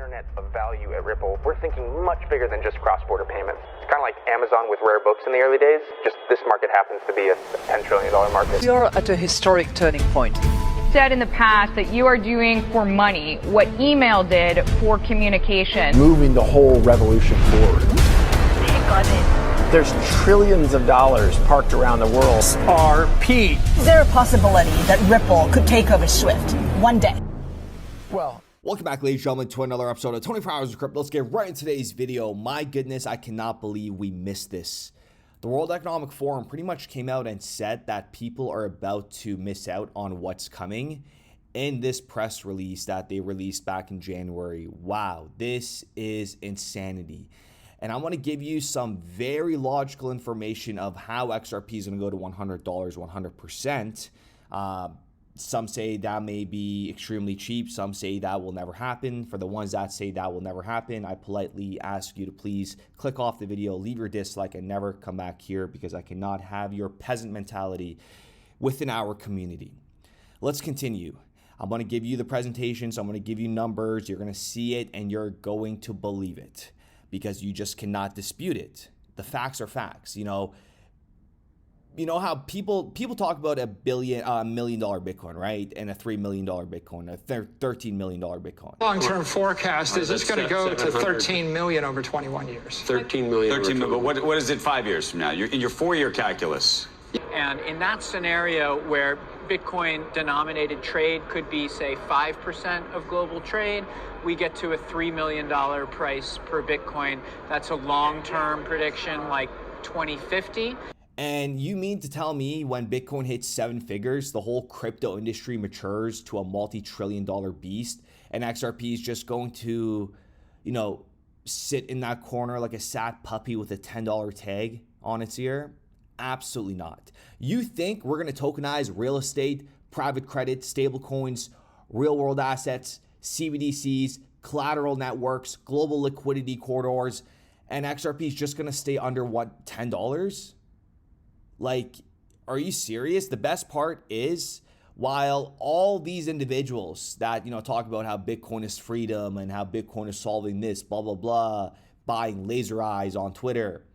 internet of value at Ripple, we're thinking much bigger than just cross-border payments. It's kind of like Amazon with rare books in the early days, just this market happens to be a $10 trillion market. We are at a historic turning point. Said in the past that you are doing for money what email did for communication. Moving the whole revolution forward. Take on it. There's trillions of dollars parked around the world. XRP. Is there a possibility that Ripple could take over Swift one day? Well, welcome back, ladies and gentlemen, to another episode of 24 Hours of Crypto. Let's get right into today's video. My goodness, I cannot believe we missed this. The World Economic Forum pretty much came out and said that people are about to miss out on what's coming in this press release that they released back in January. Wow, this is insanity. And I want to give you some very logical information of how XRP is going to go to $100 100%. Some say that may be extremely cheap. Some say that will never happen. For the ones that say that will never happen, I politely ask you to please click off the video, leave your dislike, and never come back here because I cannot have your peasant mentality within our community. Let's continue. I'm going to give you the presentation, so I'm going to give you numbers. You're going to see it, and you're going to believe it because you just cannot dispute it. The facts are facts. You know how people talk about $1 million Bitcoin, right? And a $3 million Bitcoin, a $13 million Bitcoin. Long-term forecast is it's going to go to 13 million over 21 years. 13 million. 13 million. But what is it 5 years from now? You're in your 4-year calculus. And in that scenario where Bitcoin denominated trade could be, say, 5% of global trade, we get to a $3 million price per Bitcoin. That's a long-term prediction, like 2050. And you mean to tell me when Bitcoin hits 7 figures, the whole crypto industry matures to a multi-trillion-dollar beast, and XRP is just going to, sit in that corner like a sad puppy with a $10 tag on its ear? Absolutely not. You think we're going to tokenize real estate, private credit, stablecoins, real-world assets, CBDCs, collateral networks, global liquidity corridors, and XRP is just going to stay under, what, $10? Like, are you serious? The best part is, while all these individuals that, talk about how Bitcoin is freedom and how Bitcoin is solving this, blah, blah, blah, buying laser eyes on Twitter,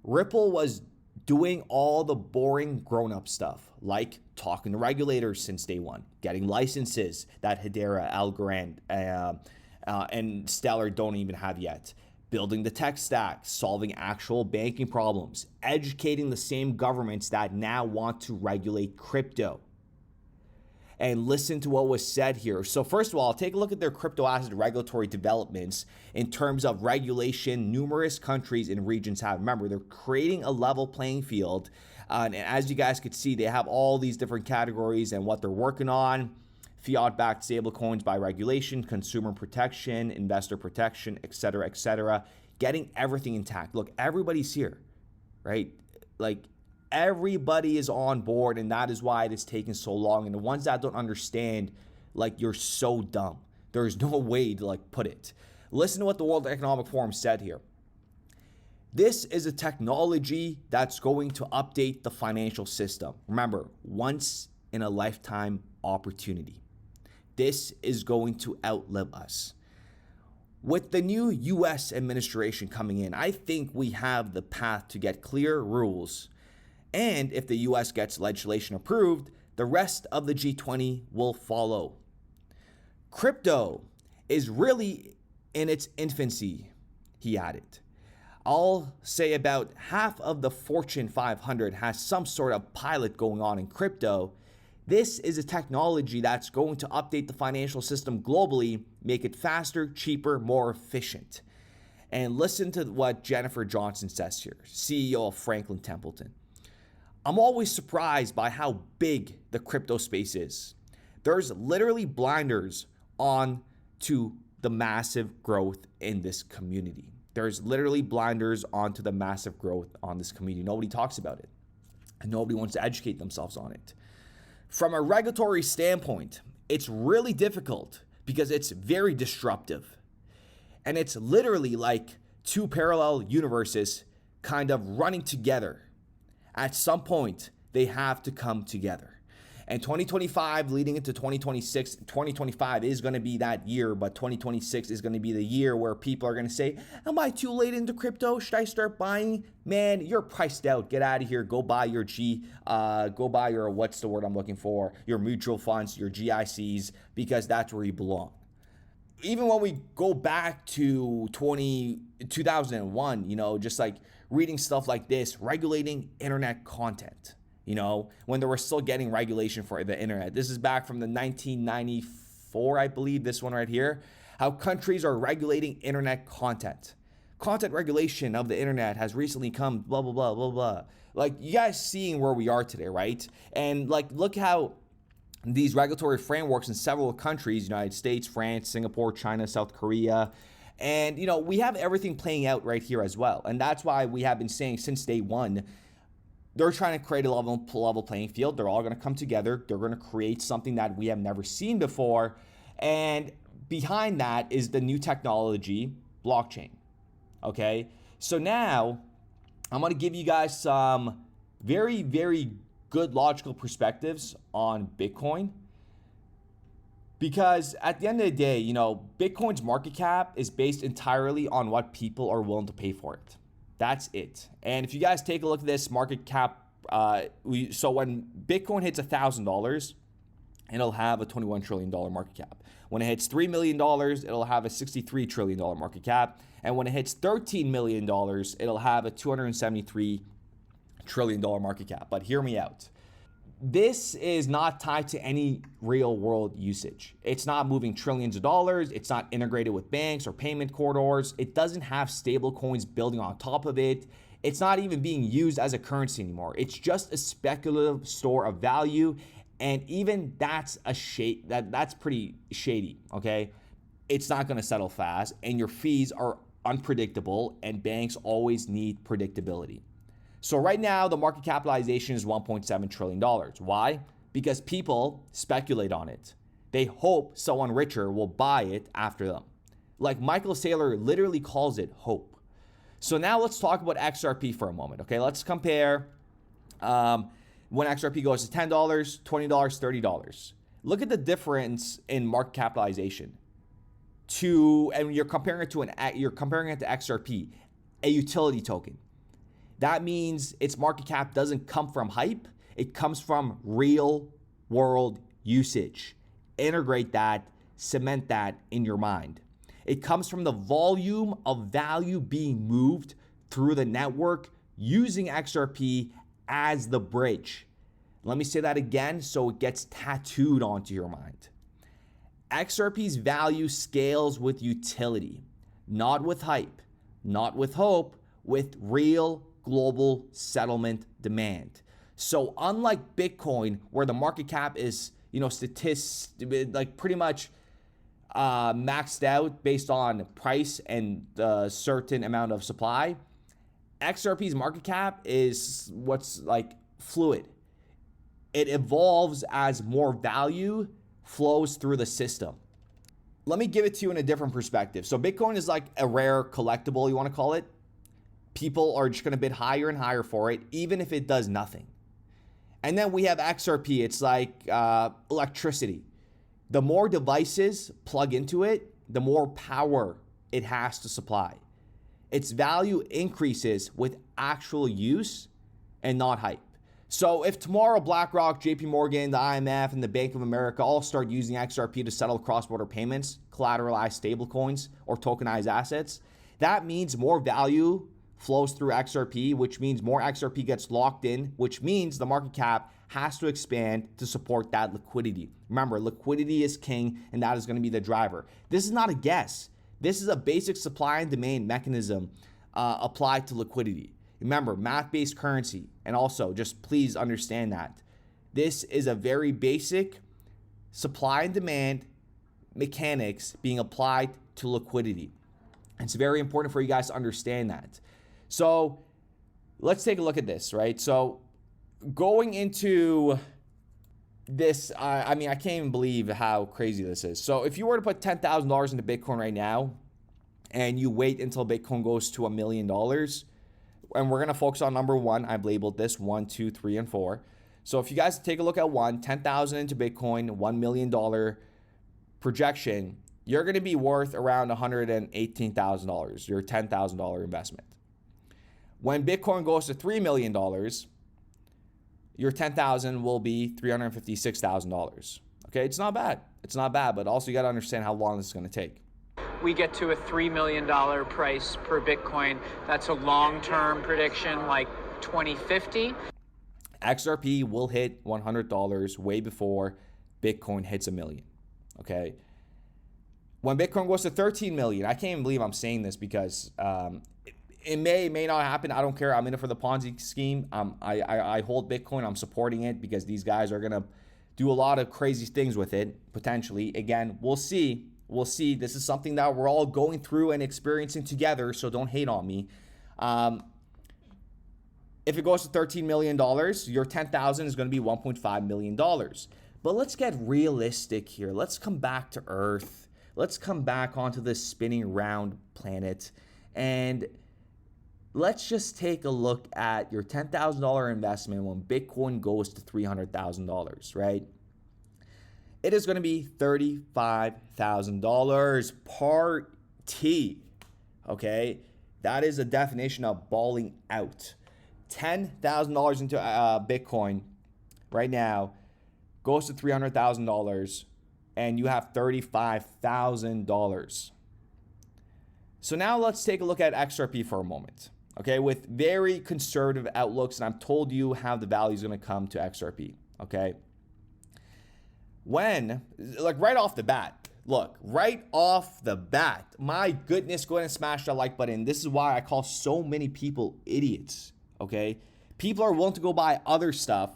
Ripple was doing all the boring grown-up stuff, like talking to regulators since day one, getting licenses that Hedera, Algorand, and Stellar don't even have yet, building the tech stack, solving actual banking problems, educating the same governments that now want to regulate crypto. And listen to what was said here. So first of all, take a look at their crypto asset regulatory developments in terms of regulation. Numerous countries and regions have. Remember, they're creating a level playing field. And as you guys could see, they have all these different categories and what they're working on. Fiat-backed stablecoins by regulation, consumer protection, investor protection, et cetera, getting everything intact. Look, everybody's here, right? Like, everybody is on board, and that is why it is taking so long. And the ones that don't understand, like, you're so dumb. There's no way to, put it. Listen to what the World Economic Forum said here. This is a technology that's going to update the financial system. Remember, once in a lifetime opportunity. This is going to outlive us. With the new U.S. administration coming in, I think we have the path to get clear rules. And if the U.S. gets legislation approved, the rest of the G20 will follow. Crypto is really in its infancy, he added. I'll say about half of the Fortune 500 has some sort of pilot going on in crypto. This is a technology that's going to update the financial system globally, make it faster, cheaper, more efficient. And listen to what Jennifer Johnson says here, CEO of Franklin Templeton. I'm always surprised by how big the crypto space is. There's literally blinders on to the massive growth in this community. There's literally blinders onto the massive growth on this community. Nobody talks about it, and nobody wants to educate themselves on it. From a regulatory standpoint, it's really difficult because it's very disruptive. And it's literally like two parallel universes kind of running together. At some point, they have to come together. And 2025 leading into 2026, 2025 is going to be that year, but 2026 is going to be the year where people are going to say, am I too late into crypto? Should I start buying? Man, you're priced out. Get out of here. Go buy your what's the word I'm looking for? Your mutual funds, your GICs, because that's where you belong. Even when we go back to 2001, just like reading stuff like this, regulating internet content. When they were still getting regulation for the internet. This is back from the 1994, I believe, this one right here. How countries are regulating internet content. Content regulation of the internet has recently come, blah, blah, blah, blah, blah. Like, you guys seeing where we are today, right? And like, look how these regulatory frameworks in several countries, United States, France, Singapore, China, South Korea, and, we have everything playing out right here as well. And that's why we have been saying since day one, they're trying to create a level playing field. They're all going to come together. They're going to create something that we have never seen before. And behind that is the new technology, blockchain. Okay? So now I'm going to give you guys some very, very good logical perspectives on Bitcoin. Because at the end of the day, Bitcoin's market cap is based entirely on what people are willing to pay for it. That's it. And if you guys take a look at this market cap, so when Bitcoin hits $1,000, it'll have a $21 trillion market cap. When it hits $3 million, it'll have a $63 trillion market cap. And when it hits $13 million, it'll have a $273 trillion market cap. But hear me out. This is not tied to any real world usage. It's not moving trillions of dollars. It's not integrated with banks or payment corridors. It doesn't have stable coins building on top of it. It's not even being used as a currency anymore. It's just a speculative store of value. And even that's that's pretty shady, okay? It's not gonna settle fast, and your fees are unpredictable, and banks always need predictability. So right now, the market capitalization is $1.7 trillion. Why? Because people speculate on it. They hope someone richer will buy it after them. Like Michael Saylor literally calls it hope. So now let's talk about XRP for a moment, okay? Let's compare when XRP goes to $10, $20, $30. Look at the difference in market capitalization and you're comparing it to XRP, a utility token. That means its market cap doesn't come from hype. It comes from real world usage. Integrate that, cement that in your mind. It comes from the volume of value being moved through the network using XRP as the bridge. Let me say that again so it gets tattooed onto your mind. XRP's value scales with utility, not with hype, not with hope, with real global settlement demand. So unlike Bitcoin, where the market cap is, pretty much maxed out based on price and a certain amount of supply, XRP's market cap is what's like fluid. It evolves as more value flows through the system. Let me give it to you in a different perspective. So Bitcoin is like a rare collectible, you want to call it. People are just going to bid higher and higher for it, even if it does nothing. And then we have XRP. It's like electricity. The more devices plug into it, the more power it has to supply. Its value increases with actual use and not hype. So if tomorrow BlackRock, JP Morgan, the IMF, and the Bank of America all start using XRP to settle cross-border payments, collateralized stablecoins, or tokenized assets, that means more value flows through XRP, which means more XRP gets locked in, which means the market cap has to expand to support that liquidity. Remember, liquidity is king, and that is going to be the driver. This is not a guess. This is a basic supply and demand mechanism applied to liquidity. Remember, math-based currency, and also just please understand that. This is a very basic supply and demand mechanics being applied to liquidity. It's very important for you guys to understand that. So let's take a look at this, right? So going into this, I can't even believe how crazy this is. So if you were to put $10,000 into Bitcoin right now, and you wait until Bitcoin goes to $1 million, and we're going to focus on number one, I've labeled this 1, 2, 3, and 4. So if you guys take a look at one, 10,000 into Bitcoin, $1 million projection, you're going to be worth around $118,000, your $10,000 investment. When Bitcoin goes to $3 million, your 10,000 will be $356,000. Okay, it's not bad. It's not bad, but also you got to understand how long this is going to take. We get to a $3 million price per Bitcoin. That's a long-term prediction, like 2050. XRP will hit $100 way before Bitcoin hits $1 million. Okay. When Bitcoin goes to 13 million, I can't even believe I'm saying this because it may not happen. I don't care. I'm in it for the Ponzi scheme. I hold Bitcoin. I'm supporting it because these guys are gonna do a lot of crazy things with it potentially. Again, we'll see. We'll see. This is something that we're all going through and experiencing together. So don't hate on me. If it goes to $13 million, your 10,000 is going to be $1.5 million. But let's get realistic here. Let's come back to Earth. Let's come back onto this spinning round planet. And let's just take a look at your $10,000 investment when Bitcoin goes to $300,000, right? It is going to be $35,000 part T, okay? That is the definition of balling out. $10,000 into Bitcoin right now goes to $300,000 and you have $35,000. So now let's take a look at XRP for a moment. Okay, with very conservative outlooks, and I'm told you how the value is going to come to XRP. Okay, when, like right off the bat, look, right off the bat, my goodness, go ahead and smash that like button. This is why I call so many people idiots. Okay, people are willing to go buy other stuff,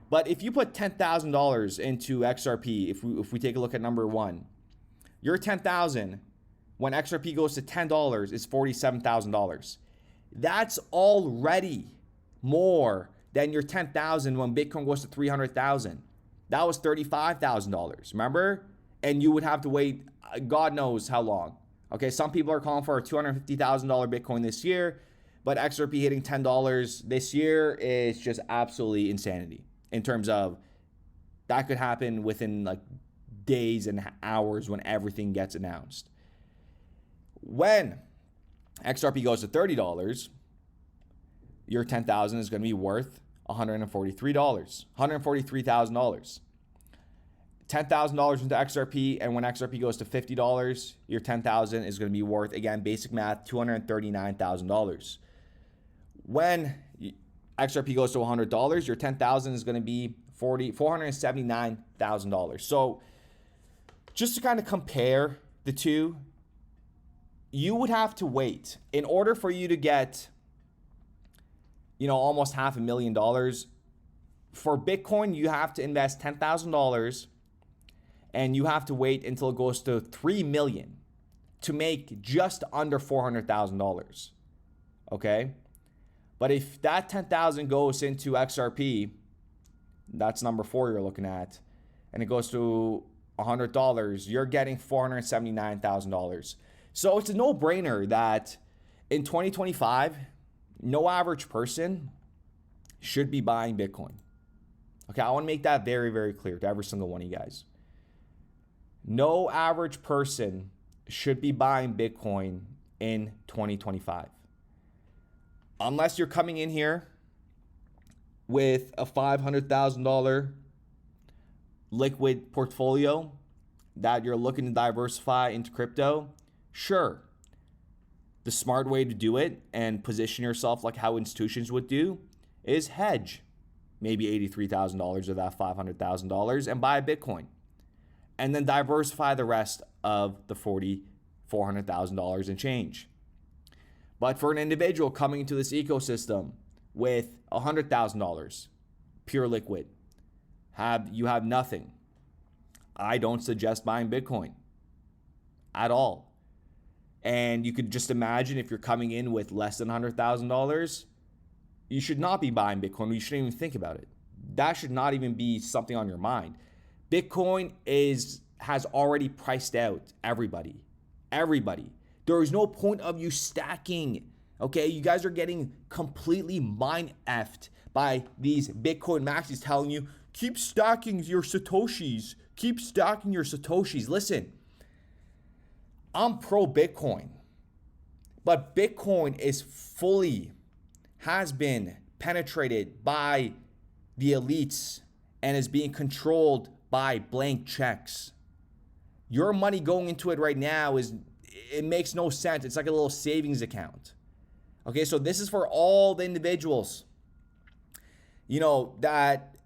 but if you put $10,000 into XRP, if we take a look at number one, your $10,000 when XRP goes to $10 is $47,000. That's already more than your $10,000 when Bitcoin goes to $300,000. That was $35,000. Remember? And you would have to wait God knows how long. Okay, some people are calling for a $250,000 Bitcoin this year, but XRP hitting $10 this year is just absolutely insanity in terms of that could happen within like days and hours when everything gets announced. When XRP goes to $30, your $10,000 is going to be worth $143,000. $10,000 into XRP, and when XRP goes to $50, your $10,000 is going to be worth, again, basic math, $239,000. When XRP goes to $100, your $10,000 is going to be $479,000. So just to kind of compare the two, you would have to wait in order for you to get, almost $500,000. For Bitcoin, you have to invest $10,000 and you have to wait until it goes to 3 million to make just under $400,000. Okay? But if that 10,000 goes into XRP, that's number 4 you're looking at, and it goes to $100, you're getting $479,000. So it's a no-brainer that in 2025, no average person should be buying Bitcoin. Okay, I want to make that very, very clear to every single one of you guys. No average person should be buying Bitcoin in 2025. Unless you're coming in here with a $500,000 liquid portfolio that you're looking to diversify into crypto, sure. The smart way to do it and position yourself like how institutions would do is hedge maybe $83,000 of that $500,000 and buy a Bitcoin. And then diversify the rest of the $400,000 and change. But for an individual coming into this ecosystem with $100,000 pure liquid, you have nothing. I don't suggest buying Bitcoin at all. And you could just imagine if you're coming in with less than $100,000, you should not be buying Bitcoin. You shouldn't even think about it. That should not even be something on your mind. Bitcoin has already priced out everybody. Everybody. There is no point of you stacking. Okay, you guys are getting completely mind-effed by these Bitcoin maxis telling you, keep stacking your Satoshis. Keep stacking your Satoshis. Listen, I'm pro Bitcoin, but Bitcoin has been penetrated by the elites and is being controlled by blank checks. Your money going into it right now it makes no sense. It's like a little savings account. Okay, so this is for all the individuals, that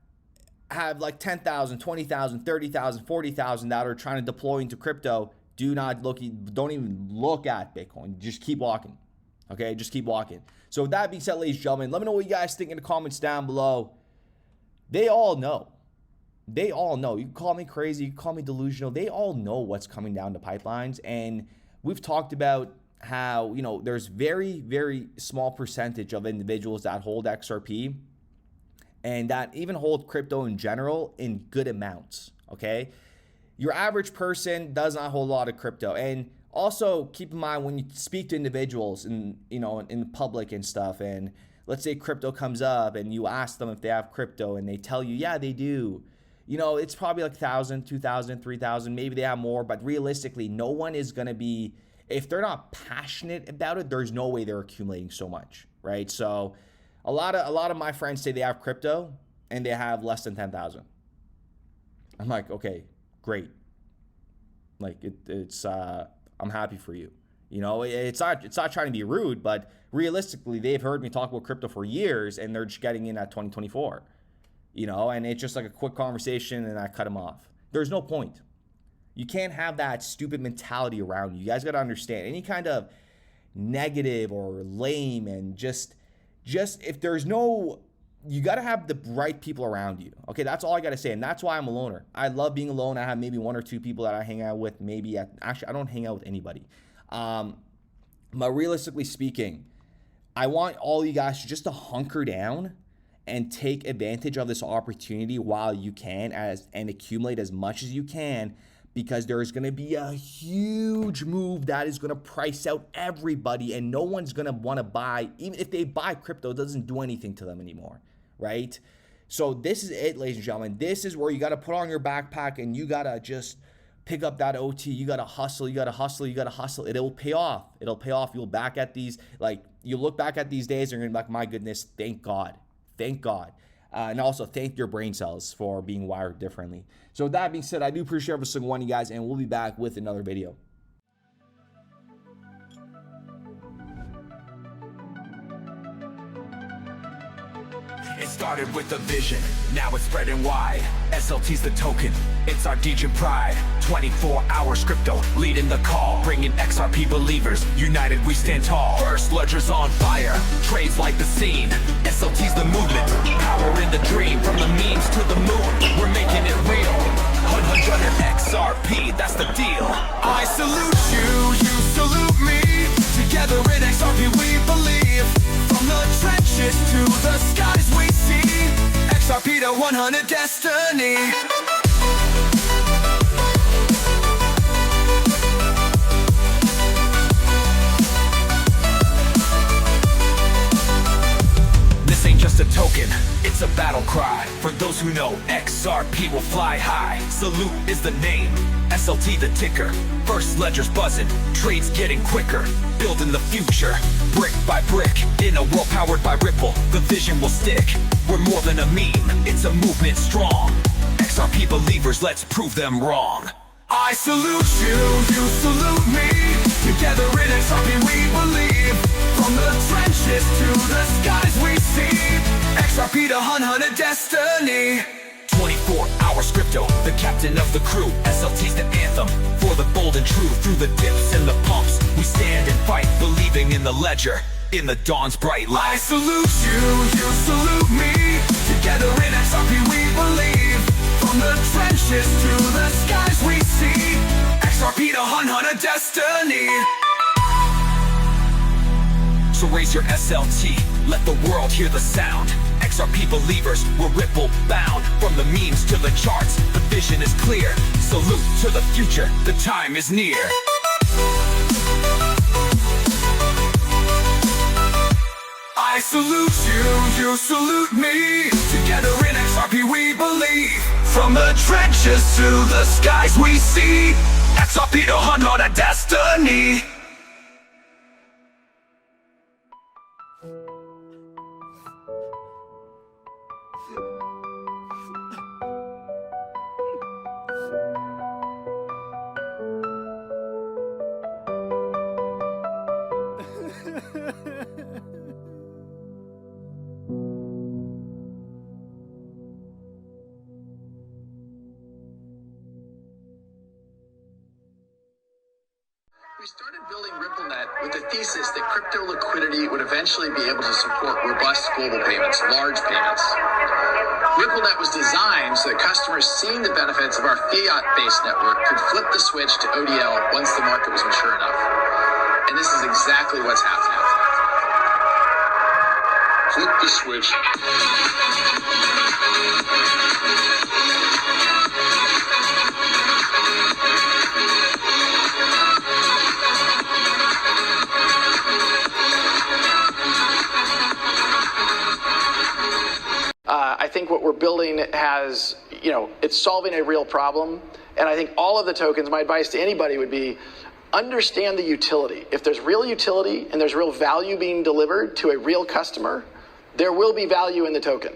have like 10,000, 20,000, 30,000, 40,000 that are trying to deploy into crypto. Don't even look at Bitcoin. Just keep walking. Okay, just keep walking. So with that being said, ladies and gentlemen, let me know what you guys think in the comments down below. They all know. You can call me crazy, you can call me delusional. They all know what's coming down the pipelines. And we've talked about how, there's very, very small percentage of individuals that hold XRP and that even hold crypto in general in good amounts, okay? Your average person does not hold a lot of crypto. And also keep in mind when you speak to individuals in the public and stuff, and let's say crypto comes up and you ask them if they have crypto and they tell you, yeah, they do. It's probably like 1,000, 2,000, 3,000, maybe they have more, but realistically, no one is going to be, if they're not passionate about it, there's no way they're accumulating so much, right? So a lot of my friends say they have crypto and they have less than 10,000. I'm like, okay, great. Like it's I'm happy for you. It's not trying to be rude, but realistically, they've heard me talk about crypto for years and they're just getting in at 2024. And it's just like a quick conversation and I cut them off. There's no point. You can't have that stupid mentality around you. You guys got to understand any kind of negative or lame and just if there's no, you got to have the right people around you. Okay, that's all I got to say. And that's why I'm a loner. I love being alone. I have maybe one or two people that I hang out with. Actually, I don't hang out with anybody. But realistically speaking, I want all you guys just to hunker down and take advantage of this opportunity while you can and accumulate as much as you can, because there's going to be a huge move that is going to price out everybody and no one's going to want to buy. Even if they buy crypto, it doesn't do anything to them anymore, right? So this is it, ladies and gentlemen. This is where you got to put on your backpack and you got to just pick up that OT. You got to hustle. It'll pay off. You'll back at these, you look back at these days and you're going to be like, my goodness, thank God. And also thank your brain cells for being wired differently. So with that being said, I do appreciate every single one of you guys, and we'll be back with another video. It started with a vision, now it's spreading wide. SLT's the token, it's our DJ pride. 24 hours crypto, leading the call. Bringing XRP believers, united we stand tall. First ledger's on fire, trades like the scene. SLT's the movement, power in the dream. From the memes to the moon, we're making it real. 100 XRP, that's the deal. I salute you, you salute me. Together in XRP we believe. From the trenches to the skies we see. XRP to 100 destiny. This ain't just a token, it's a battle cry. For those who know, XRP will fly high. Salute is the name, SLT the ticker. First ledger's buzzing, trades getting quicker. Building the future, brick by brick. In a world powered by Ripple, the vision will stick. We're more than a meme, it's a movement strong. XRP believers, let's prove them wrong. I salute you, you salute me. Together in XRP we believe. From the trenches to the skies we see. XRP to 100 destiny. 24 hours crypto, the captain of the crew. SLT's the anthem, for the bold and true. Through the dips and the pumps, we stand and fight. Believing in the ledger, in the dawn's bright light. I salute you, you salute me. Together in XRP we believe. From the trenches to the skies we see. XRP to 100 destiny. So raise your SLT, let the world hear the sound. XRP believers, we're Ripple bound. From the memes to the charts, the vision is clear. Salute to the future, the time is near. I salute you, you salute me. Together in XRP we believe. From the trenches to the skies we see. XRP to hunt on a destiny. We started building RippleNet with the thesis that crypto liquidity would eventually be able to support robust global payments, large payments. RippleNet was designed so that customers seeing the benefits of our fiat-based network could flip the switch to ODL once the market was mature enough. And this is exactly what's happening. Flip the switch. I think what we're building has, it's solving a real problem. And I think all of the tokens, my advice to anybody would be, understand the utility. If there's real utility and there's real value being delivered to a real customer, there will be value in the token.